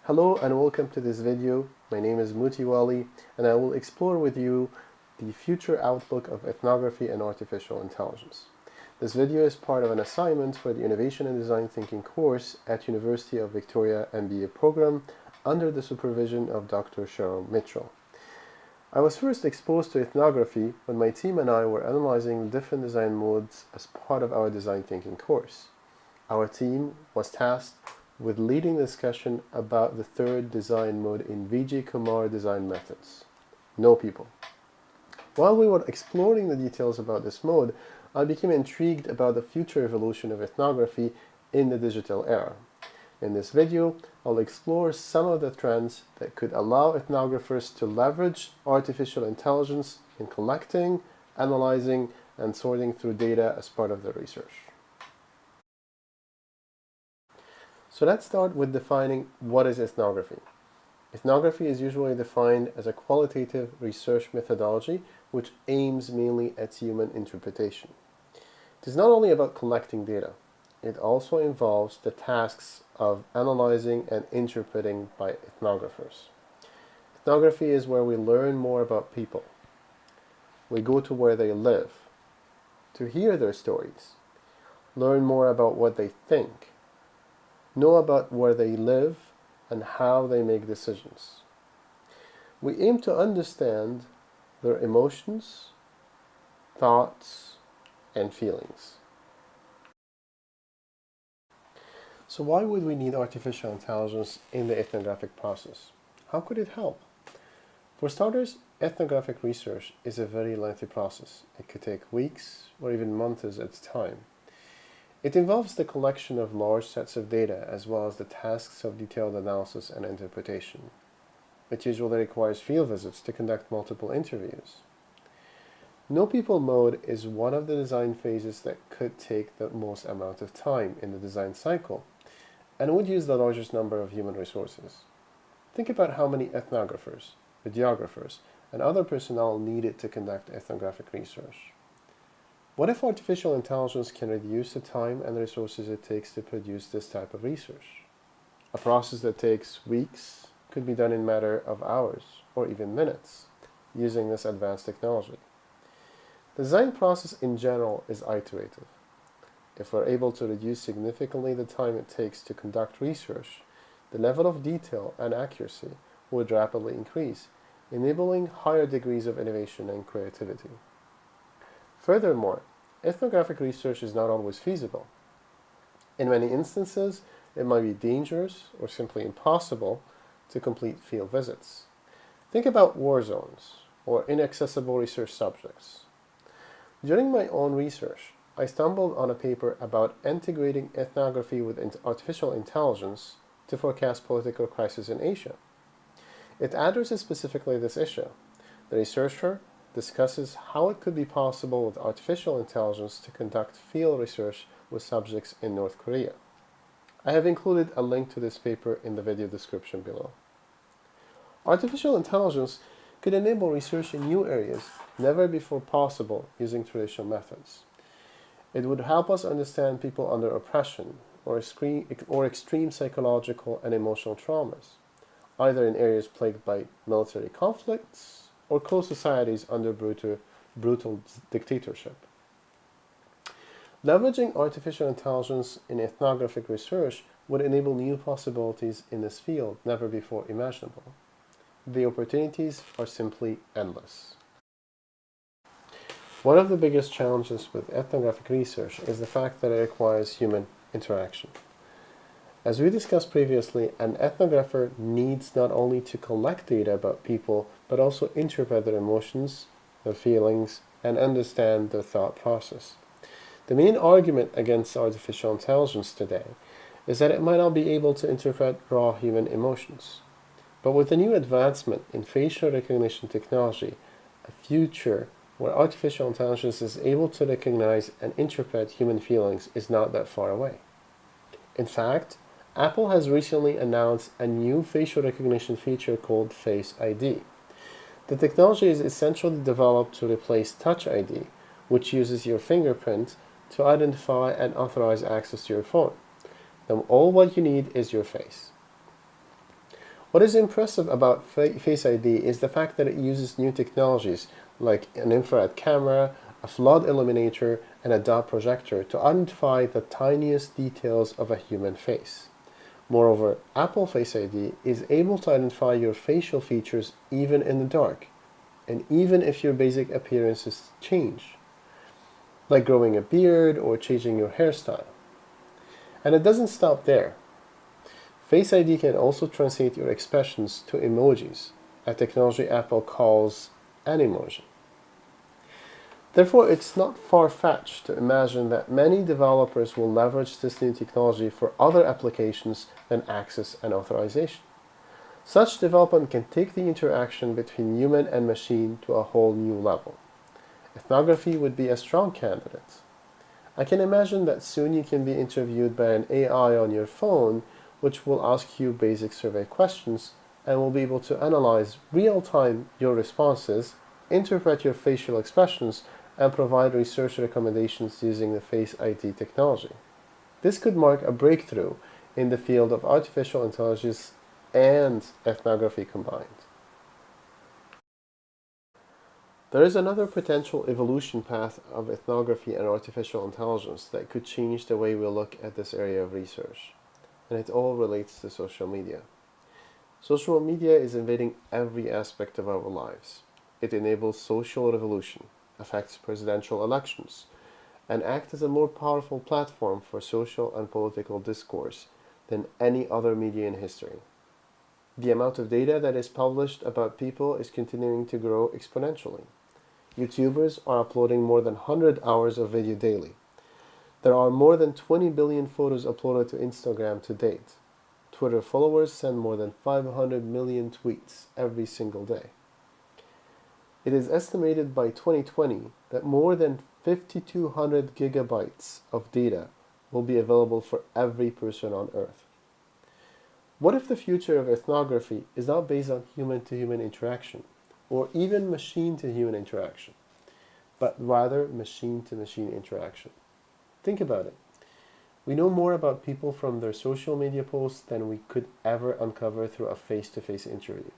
Hello and welcome to this video. My name is Wiley and I will explore with you the future outlook of ethnography and artificial intelligence. This video is part of an assignment for the Innovation and Design Thinking course at University of Victoria MBA program under the supervision of Dr. Cheryl Mitchell. I was first exposed to ethnography when my team and I were analyzing different design modes as part of our design thinking course. Our team was tasked with leading the discussion about the third design mode in V.J. Kumar design methods, know people. While we were exploring the details about this mode, I became intrigued about the future evolution of ethnography in the digital era. In this video, I'll explore some of the trends that could allow ethnographers to leverage artificial intelligence in collecting, analyzing, and sorting through data as part of their research. So let's start with defining what is ethnography. Ethnography is usually defined as a qualitative research methodology which aims mainly at human interpretation. It is not only about collecting data, it also involves the tasks of analyzing and interpreting by ethnographers. Ethnography is where we learn more about people. We go to where they live, to hear their stories, learn more about what they think, know about where they live and how they make decisions. We aim to understand their emotions, thoughts, and feelings. So why would we need artificial intelligence in the ethnographic process? How could it help? For starters, ethnographic research is a very lengthy process. It could take weeks or even months at a time. It involves the collection of large sets of data as well as the tasks of detailed analysis and interpretation. It usually requires field visits to conduct multiple interviews. Know people mode is one of the design phases that could take the most amount of time in the design cycle and would use the largest number of human resources. Think about how many ethnographers, videographers, and other personnel needed to conduct ethnographic research. What if artificial intelligence can reduce the time and resources it takes to produce this type of research? A process that takes weeks could be done in a matter of hours or even minutes using this advanced technology. The design process in general is iterative. If we're able to reduce significantly the time it takes to conduct research, the level of detail and accuracy would rapidly increase, enabling higher degrees of innovation and creativity. Furthermore, ethnographic research is not always feasible. In many instances, it might be dangerous or simply impossible to complete field visits. Think about war zones or inaccessible research subjects. During my own research, I stumbled on a paper about integrating ethnography with artificial intelligence to forecast political crises in Asia. It addresses specifically this issue. The researcher discusses how it could be possible with artificial intelligence to conduct field research with subjects in North Korea. I have included a link to this paper in the video description below. Artificial intelligence could enable research in new areas never before possible using traditional methods. It would help us understand people under oppression or extreme psychological and emotional traumas, either in areas plagued by military conflicts or closed societies under brutal dictatorship. Leveraging artificial intelligence in ethnographic research would enable new possibilities in this field never before imaginable. The opportunities are simply endless. One of the biggest challenges with ethnographic research is the fact that it requires human interaction. As we discussed previously, an ethnographer needs not only to collect data about people, but also interpret their emotions, their feelings, and understand their thought process. The main argument against artificial intelligence today is that it might not be able to interpret raw human emotions. But with the new advancement in facial recognition technology, a future where artificial intelligence is able to recognize and interpret human feelings is not that far away. In fact, Apple has recently announced a new facial recognition feature called Face ID. The technology is essentially developed to replace Touch ID, which uses your fingerprint to identify and authorize access to your phone. Then all what you need is your face. What is impressive about Face ID is the fact that it uses new technologies like an infrared camera, a flood illuminator, and a dot projector to identify the tiniest details of a human face. Moreover, Apple Face ID is able to identify your facial features even in the dark, and even if your basic appearances change, like growing a beard or changing your hairstyle. And it doesn't stop there. Face ID can also translate your expressions to emojis, a technology Apple calls Animoji. Therefore, it's not far-fetched to imagine that many developers will leverage this new technology for other applications than access and authorization. Such development can take the interaction between human and machine to a whole new level. Ethnography would be a strong candidate. I can imagine that soon you can be interviewed by an AI on your phone, which will ask you basic survey questions and will be able to analyze real-time your responses, interpret your facial expressions, and provide research recommendations using the Face ID technology. This could mark a breakthrough in the field of artificial intelligence and ethnography combined. There is another potential evolution path of ethnography and artificial intelligence that could change the way we look at this area of research, and it all relates to social media. Social media is invading every aspect of our lives. It enables social revolution, affects presidential elections, and acts as a more powerful platform for social and political discourse than any other media in history. The amount of data that is published about people is continuing to grow exponentially. YouTubers are uploading more than 100 hours of video daily. There are more than 20 billion photos uploaded to Instagram to date. Twitter followers send more than 500 million tweets every single day. It is estimated by 2020 that more than 5,200 gigabytes of data will be available for every person on Earth. What if the future of ethnography is not based on human-to-human interaction, or even machine-to-human interaction, but rather machine-to-machine interaction? Think about it. We know more about people from their social media posts than we could ever uncover through a face-to-face interview.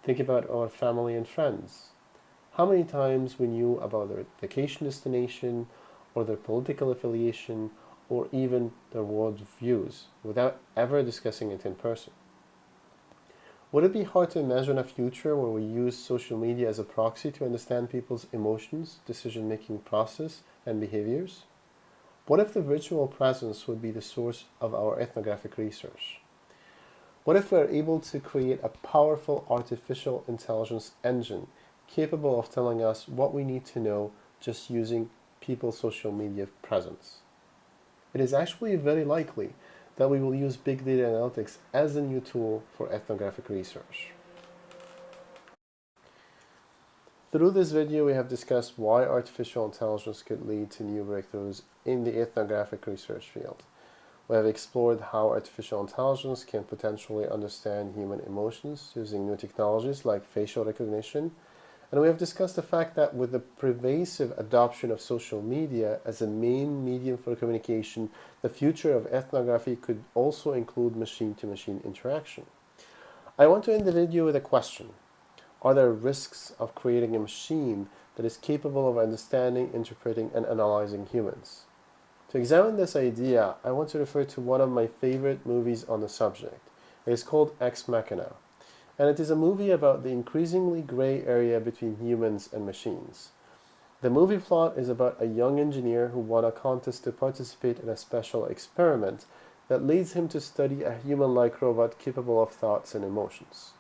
Think about our family and friends. How many times we knew about their vacation destination, or their political affiliation, or even their world views, without ever discussing it in person? Would it be hard to imagine a future where we use social media as a proxy to understand people's emotions, decision-making process, and behaviors? What if the virtual presence would be the source of our ethnographic research? What if we're able to create a powerful artificial intelligence engine capable of telling us what we need to know just using people's social media presence? It is actually very likely that we will use big data analytics as a new tool for ethnographic research. Through this video, we have discussed why artificial intelligence could lead to new breakthroughs in the ethnographic research field. We have explored how artificial intelligence can potentially understand human emotions using new technologies like facial recognition. And we have discussed the fact that with the pervasive adoption of social media as a main medium for communication, the future of ethnography could also include machine-to-machine interaction. I want to end the video with a question. Are there risks of creating a machine that is capable of understanding, interpreting, and analyzing humans? To examine this idea, I want to refer to one of my favorite movies on the subject. It is called Ex Machina, and it is a movie about the increasingly gray area between humans and machines. The movie plot is about a young engineer who won a contest to participate in a special experiment that leads him to study a human-like robot capable of thoughts and emotions.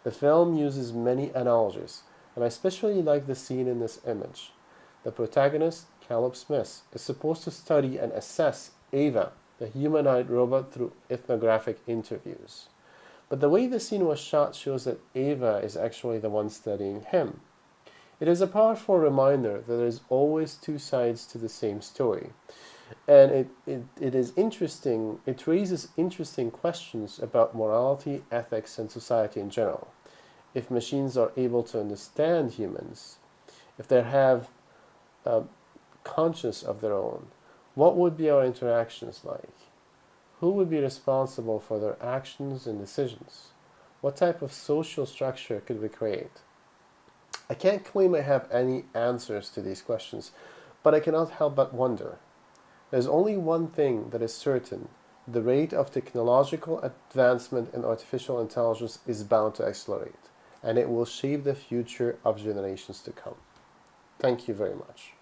The film uses many analogies, and I especially like the scene in this image. The protagonist, Caleb Smith, is supposed to study and assess Ava, the humanoid robot, through ethnographic interviews. But the way the scene was shot shows that Ava is actually the one studying him. It is a powerful reminder that there is always two sides to the same story. And it is interesting, it raises interesting questions about morality, ethics, and society in general. If machines are able to understand humans, if they have conscience of their own, what would be our interactions like? Who would be responsible for their actions and decisions? What type of social structure could we create? I can't claim I have any answers to these questions, but I cannot help but wonder. There's only one thing that is certain. The rate of technological advancement in artificial intelligence is bound to accelerate, and it will shape the future of generations to come. Thank you very much.